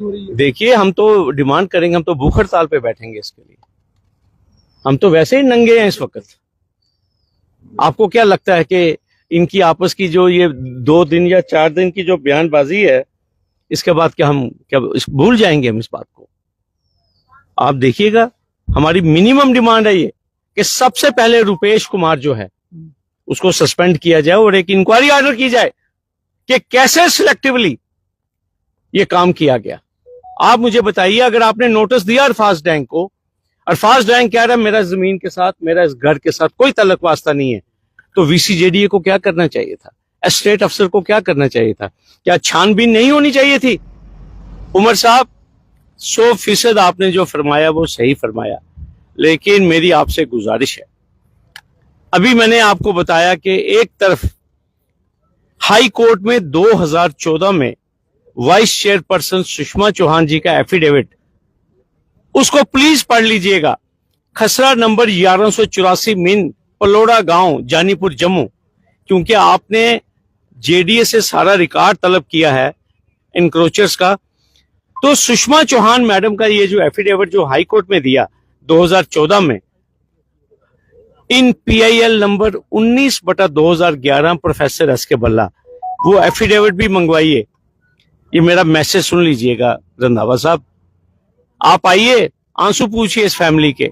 देखिए, हम तो डिमांड करेंगे, हम तो भूख हड़ताल पे बैठेंगे इसके लिए। हम तो वैसे ही नंगे हैं इस वक्त। आपको क्या लगता है कि इनकी आपस की जो ये 2 दिन या 4 दिन की जो बयानबाजी है, इसके बाद क्या हम भूल जाएंगे हम इस बात को? आप देखिएगा, हमारी मिनिमम डिमांड है ये कि सबसे पहले रुपेश कुमार जो है उसको सस्पेंड किया जाए और एक इंक्वायरी ऑर्डर की जाए कि कैसे सिलेक्टिवली ये काम किया गया। आप मुझे बताइए, अगर आपने नोटिस दिया अरफाज डैंग को, अरफाज डैंग कह रहा है मेरा जमीन के साथ, मेरा इस घर के साथ कोई तल्लक वास्ता नहीं है, तो VCJDA को क्या करना चाहिए था? एस्टेट अफसर को क्या करना चाहिए था? क्या छानबीन नहीं होनी चाहिए थी? उमर साहब, 100% आपने जो फरमाया वो सही फरमाया, लेकिन मेरी आपसे गुजारिश है, अभी मैंने आपको बताया कि एक तरफ हाई कोर्ट में 2014 में वाइस चेयरपर्सन सुषमा चौहान जी का एफिडेविट, उसको प्लीज पढ़ लीजिएगा। खसरा नंबर 1184 मीन पलोड़ा गांव जानीपुर जम्मू, क्योंकि आपने JDA से सारा रिकॉर्ड तलब किया है इंक्रोचर्स का, तो सुषमा चौहान मैडम का ये जो एफिडेविट जो हाई कोर्ट में दिया 2014 में, इन PIL नंबर 19/2011 प्रोफेसर SK बल्ला, वो एफिडेविट भी मंगवाइए। ये मेरा मैसेज सुन लीजिएगा रंधावा साहब, आप आइए, आंसू पूछिए इस फैमिली के।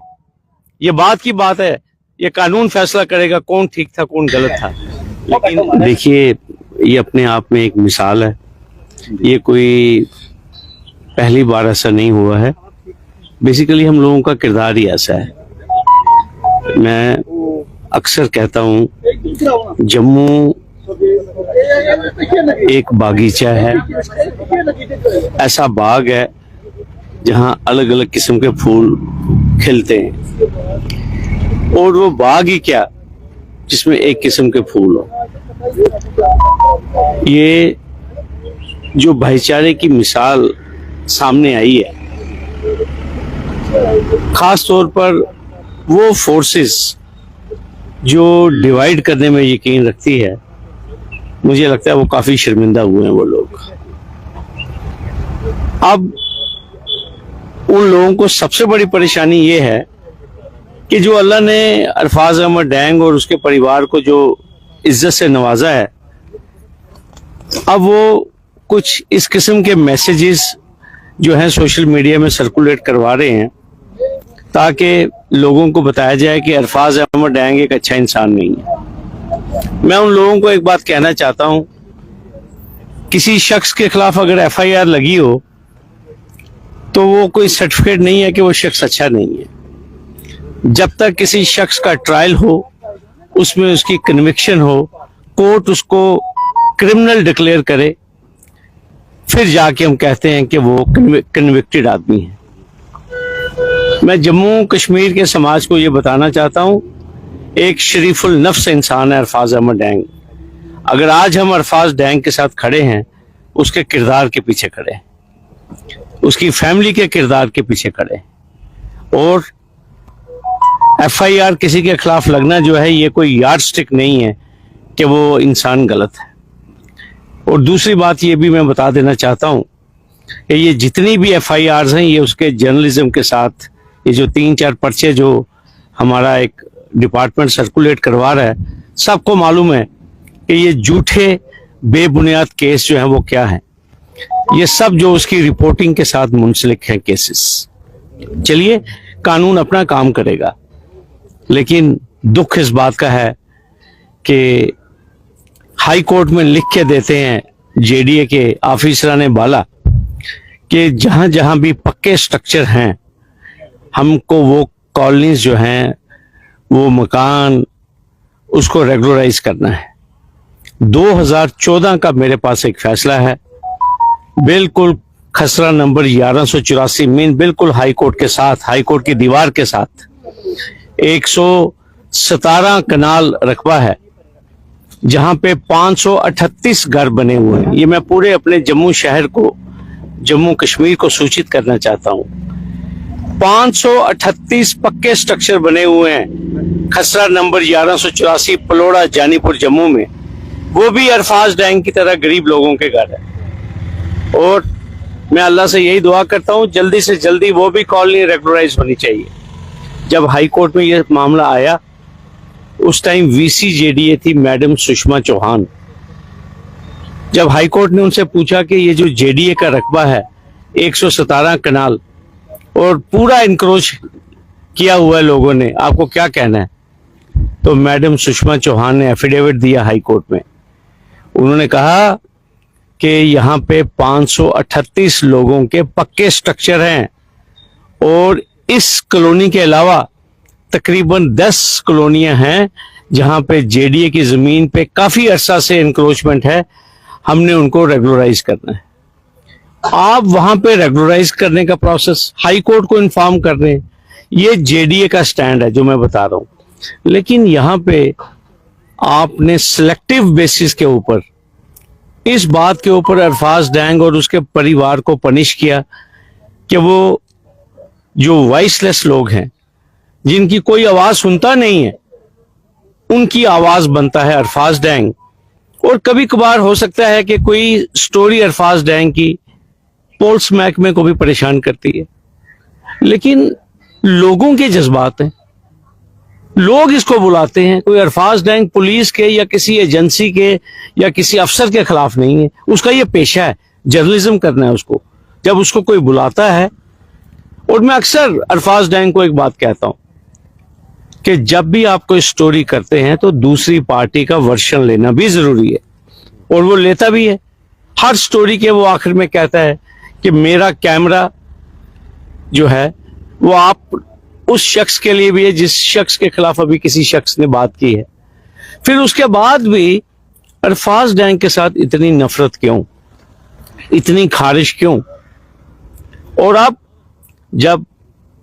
ये बात की बात है, ये कानून फैसला करेगा कौन ठीक था कौन गलत था। लेकिन देखिए, ये अपने आप में एक मिसाल है, ये कोई पहली बार ऐसा नहीं हुआ है। बेसिकली हम लोगों का किरदार ही ऐसा है। मैं अक्सर कहता हूँ, जम्मू एक बागीचा है, ऐसा बाग है जहां अलग अलग किस्म के फूल खिलते हैं, और वो बाग ही क्या जिसमें एक किस्म के फूल हो। ये जो भाईचारे की मिसाल सामने आई है, खास तौर पर वो फोर्सेस जो डिवाइड करने में यकीन रखती है, मुझे लगता है वो काफी शर्मिंदा हुए हैं वो लोग। अब उन लोगों को सबसे बड़ी परेशानी ये है कि जो अल्लाह ने अरफाज अहमद डैंग और उसके परिवार को जो इज्जत से नवाजा है, अब वो कुछ इस किस्म के मैसेजेस जो हैं सोशल मीडिया में सर्कुलेट करवा रहे हैं, ताकि लोगों को बताया जाए कि अरफाज अहमद डैंग एक अच्छा इंसान नहीं है। मैं उन लोगों को एक बात कहना चाहता हूं, किसी शख्स के खिलाफ अगर FIR लगी हो तो वो कोई सर्टिफिकेट नहीं है कि वो शख्स अच्छा नहीं है। जब तक किसी शख्स का ट्रायल हो, उसमें उसकी कन्विक्शन हो, कोर्ट उसको क्रिमिनल डिक्लेयर करे, फिर जाके हम कहते हैं कि वो कन्विक्टेड आदमी है। मैं जम्मू कश्मीर के समाज को ये बताना चाहता हूं, एक शरीफुल नफ्स इंसान है अरफाज अहमद डैंग। अगर आज हम अरफाज डैंग के साथ खड़े हैं, उसके किरदार के पीछे खड़े हैं, उसकी फैमिली के किरदार के पीछे खड़े हैं। और FIR किसी के खिलाफ लगना जो है, ये कोई यार्ड स्टिक नहीं है कि वो इंसान गलत है। और दूसरी बात ये भी मैं बता देना चाहता हूं कि ये जितनी भी FIRs हैं, ये उसके जर्नलिज्म के साथ, ये जो 3-4 पर्चे जो हमारा एक डिपार्टमेंट सर्कुलेट करवा रहा है, सबको मालूम है कि ये झूठे बेबुनियाद केस जो है वो क्या है। ये सब जो उसकी रिपोर्टिंग के साथ मुंसलिक है केसेस। चलिए, कानून अपना काम करेगा, लेकिन दुख इस बात का है कि हाई कोर्ट में लिख के देते हैं JDA के ऑफिसराने बाला कि जहां जहां भी पक्के स्ट्रक्चर हैं, हमको वो कॉलोनीज जो हैं, वो मकान, उसको रेगुलराइज करना है। 2014 का मेरे पास एक फैसला है, बिल्कुल खसरा नंबर 1184 मीन बिल्कुल हाई कोर्ट के साथ, हाई कोर्ट की दीवार के साथ 117 कनाल रकबा है, जहां पे 538 घर बने हुए हैं। ये मैं पूरे अपने जम्मू शहर को, जम्मू कश्मीर को सूचित करना चाहता हूं। 538 पक्के स्ट्रक्चर बने हुए हैं खसरा नंबर 1184 पलोड़ा जानीपुर जम्मू में, वो भी अरफाज डैंग की तरह गरीब लोगों के घर है। और मैं अल्लाह से यही दुआ करता हूँ जल्दी से जल्दी वो भी कॉलोनी रेगुलराइज होनी चाहिए। जब हाई कोर्ट में ये मामला आया उस टाइम वीसी जेडीए थी मैडम सुषमा चौहान। जब हाई कोर्ट ने उनसे पूछा कि ये जो जेडीए का रकबा है 117 कनाल और पूरा इंक्रोच किया हुआ है लोगों ने, आपको क्या कहना है? तो मैडम सुषमा चौहान ने एफिडेविट दिया हाई कोर्ट में। उन्होंने कहा कि यहाँ पे 538 लोगों के पक्के स्ट्रक्चर हैं और इस कॉलोनी के अलावा तकरीबन 10 कॉलोनियां हैं जहां पे जेडीए की जमीन पे काफी अरसा से इंक्रोचमेंट है, हमने उनको रेगुलराइज करना है। आप वहां पे रेगुलराइज करने का प्रोसेस हाई कोर्ट को इन्फॉर्म कर रहे हैं, ये जेडीए का स्टैंड है जो मैं बता रहा हूं। लेकिन यहां पे आपने सिलेक्टिव बेसिस के ऊपर इस बात के ऊपर अरफाज डैंग और उसके परिवार को पनिश किया कि वो जो वॉइसलेस लोग हैं, जिनकी कोई आवाज सुनता नहीं है, उनकी आवाज बनता है अरफाज डैंग। और कभी कभार हो सकता है कि कोई स्टोरी अरफाज डैंग की पुलिस महकमे को भी परेशान करती है, लेकिन लोगों के जज्बात हैं, लोग इसको बुलाते हैं। कोई अरफाज डैंग पुलिस के या किसी एजेंसी के या किसी अफसर के खिलाफ नहीं है, उसका ये पेशा है, जर्नलिज्म करना है उसको। जब उसको कोई बुलाता है, और मैं अक्सर अरफाज डैंग को एक बात कहता हूं कि जब भी आप कोई स्टोरी करते हैं तो दूसरी पार्टी का वर्शन लेना भी जरूरी है, और वो लेता भी है। हर स्टोरी के वो आखिर में कहता है कि मेरा कैमरा जो है वो आप उस शख्स के लिए भी है जिस शख्स के खिलाफ अभी किसी शख्स ने बात की है। फिर उसके बाद भी अरफाज डैंग के साथ इतनी नफरत क्यों, इतनी खारिश क्यों? और अब जब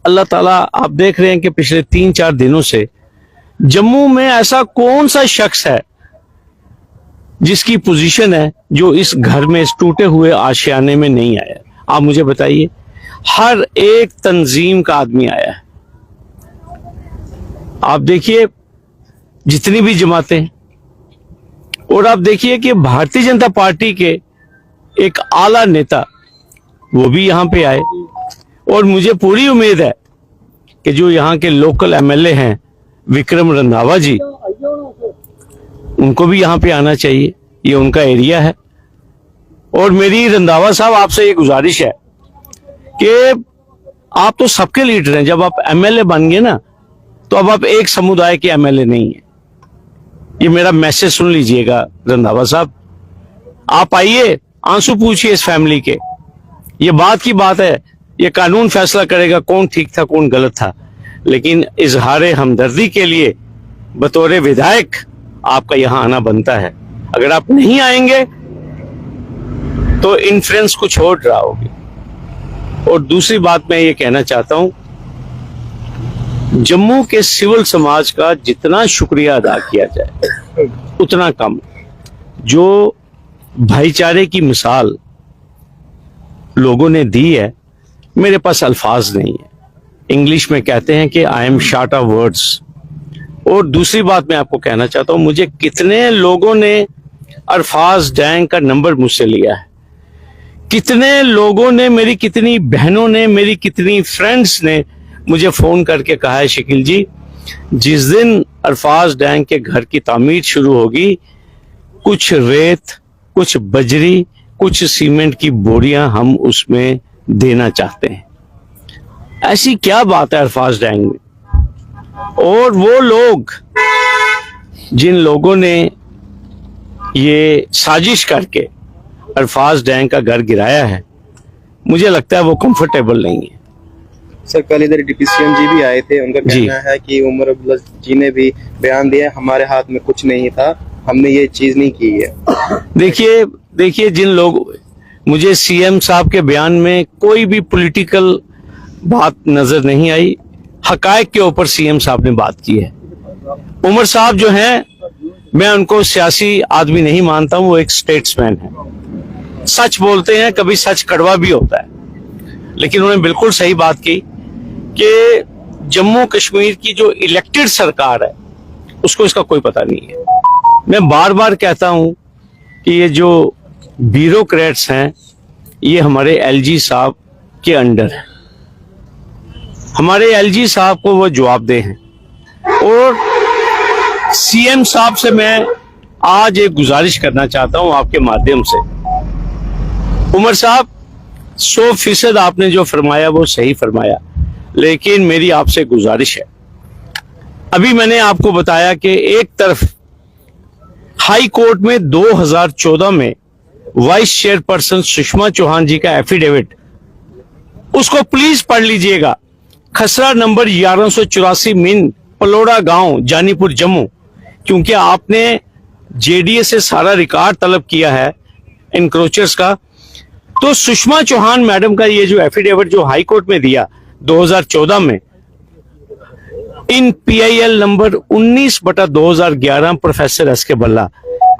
अल्लाह ताला, आप देख रहे हैं कि पिछले 3-4 दिनों से जम्मू में ऐसा कौन सा शख्स है जिसकी पोजीशन है जो इस घर में, इस टूटे हुए आशियाने में नहीं आया? आप मुझे बताइए। हर एक तंजीम का आदमी आया है। आप देखिए जितनी भी जमातें हैं, और आप देखिए कि भारतीय जनता पार्टी के एक आला नेता वो भी यहां पे आए, और मुझे पूरी उम्मीद है कि जो यहाँ के लोकल एमएलए हैं विक्रम रंधावा जी, उनको भी यहाँ पे आना चाहिए, ये उनका एरिया है। और मेरी रंधावा साहब आपसे ये गुजारिश है कि आप तो सबके लीडर हैं, जब आप एमएलए बन गए ना तो अब आप एक समुदाय के एमएलए नहीं है। ये मेरा मैसेज सुन लीजिएगा रंधावा साहब, आप आइए, आंसू पूछिए इस फैमिली के। ये बात की बात है, ये कानून फैसला करेगा कौन ठीक था कौन गलत था, लेकिन इजहार हमदर्दी के लिए बतौर विधायक आपका यहां आना बनता है। अगर आप नहीं आएंगे तो इन्फ्लुएंस कुछ और रहा होगी। और दूसरी बात मैं ये कहना चाहता हूं, जम्मू के सिविल समाज का जितना शुक्रिया अदा किया जाए उतना कम। जो भाईचारे की मिसाल लोगों ने दी है, मेरे पास अल्फाज नहीं है। इंग्लिश में कहते हैं कि I am short of words. और दूसरी बात मैं आपको कहना चाहता हूं, मुझे कितने लोगों ने अरफाज डैंग का नंबर मुझसे लिया है, कितने लोगों ने, मेरी कितनी बहनों ने, मेरी कितनी फ्रेंड्स ने मुझे फोन करके कहा है, शकील जी जिस दिन अरफाज डैंग के घर की तामीर शुरू होगी, कुछ रेत, कुछ बजरी, कुछ सीमेंट की बोरियां हम उसमें देना चाहते हैं। ऐसी क्या बात है अरफाज डैंग में? और वो लोग जिन लोगों ने ये साजिश करके अरफाज डैंग का घर गिराया है, मुझे लगता है वो कंफर्टेबल नहीं है। सर कल इधर डिप्टी सीएम जी भी आए थे, उनका कहना है कि उमर अब्दुल्ला जी ने भी बयान दिया हमारे हाथ में कुछ नहीं था, हमने ये चीज नहीं की है। देखिए जिन लोग, मुझे सीएम साहब के बयान में कोई भी पॉलिटिकल बात नजर नहीं आई, हकायक के ऊपर सीएम साहब ने बात की है। उमर साहब जो हैं, मैं उनको सियासी आदमी नहीं मानता हूं, वो एक स्टेट्समैन है, सच बोलते हैं, कभी सच कड़वा भी होता है। लेकिन उन्होंने बिल्कुल सही बात की कि जम्मू कश्मीर की जो इलेक्टेड सरकार है उसको इसका कोई पता नहीं है। मैं बार बार कहता हूं कि ये जो ब्यूरोक्रेट्स हैं ये हमारे एलजी साहब के अंडर है। हमारे एलजी साहब को वो जवाबदेह हैं। और सीएम साहब से मैं आज एक गुजारिश करना चाहता हूं आपके माध्यम से। उमर साहब, 100% आपने जो फरमाया वो सही फरमाया, लेकिन मेरी आपसे गुजारिश है, अभी मैंने आपको बताया कि एक तरफ हाई कोर्ट में 2014 में वाइस चेयरपर्सन सुषमा चौहान जी का एफिडेविट, उसको प्लीज पढ़ लीजिएगा, खसरा नंबर 1184 मिन पलोड़ा गांव जानीपुर जम्मू, क्योंकि आपने जेडीए से सारा रिकॉर्ड तलब किया है इंक्रोचर्स का। तो सुषमा चौहान मैडम का ये जो एफिडेविट जो हाई कोर्ट में दिया 2014 में, इन पीआईएल नंबर 19/2011 प्रोफेसर एस के बल्ला,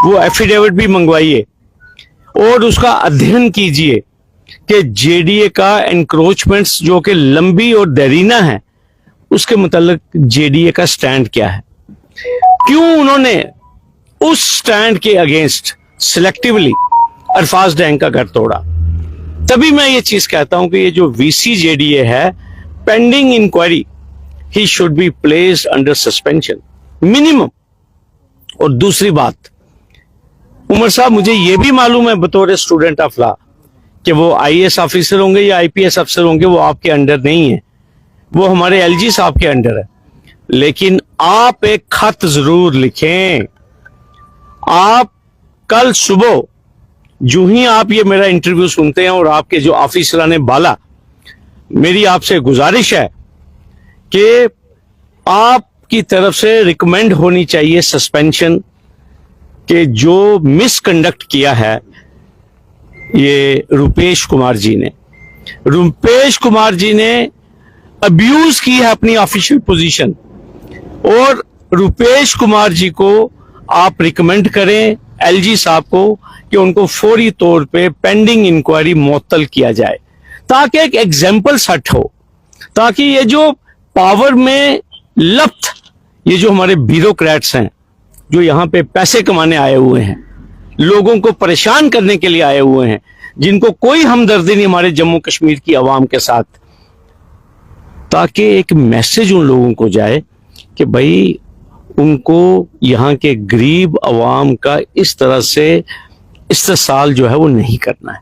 वो एफिडेविट भी मंगवाइए और उसका अध्ययन कीजिए कि जेडीए का एनक्रोचमेंट्स जो कि लंबी और देरीना है, उसके मुताल्लिक जेडीए का स्टैंड क्या है, क्यों उन्होंने उस स्टैंड के अगेंस्ट सिलेक्टिवली अल्फाज डैंग का घर तोड़ा। तभी मैं ये चीज कहता हूं कि ये जो वीसी जेडीए है, pending inquiry, he should be placed under suspension minimum. और दूसरी बात, उमर साहब, मुझे ये भी मालूम है बतौर स्टूडेंट ऑफ लॉ कि वो आईएएस ऑफिसर होंगे या आईपीएस अफसर होंगे, वो आपके अंडर नहीं है, वो हमारे एलजी साहब के अंडर है। लेकिन आप एक खत जरूर लिखें। आप कल सुबह जो ही आप ये मेरा इंटरव्यू सुनते हैं और आपके जो ऑफिसराने बाला, मेरी आपसे गुजारिश है कि आपकी तरफ से रिकमेंड होनी चाहिए सस्पेंशन, कि जो मिसकंडक्ट किया है ये रुपेश कुमार जी ने, रुपेश कुमार जी ने अब्यूज की है अपनी ऑफिशियल पोजीशन, और रुपेश कुमार जी को आप रिकमेंड करें एलजी साहब को कि उनको फौरी तौर पे पेंडिंग इंक्वायरी मुअत्तल किया जाए, ताकि एक एग्जाम्पल सेट हो, ताकि ये जो पावर में लप्त ये जो हमारे ब्यूरोक्रेट्स हैं, जो यहाँ पे पैसे कमाने आए हुए हैं, लोगों को परेशान करने के लिए आए हुए हैं, जिनको कोई हमदर्दी नहीं हमारे जम्मू कश्मीर की आवाम के साथ, ताकि एक मैसेज उन लोगों को जाए कि भाई उनको यहाँ के गरीब आवाम का इस तरह से इस्तेसाल जो है वो नहीं करना है।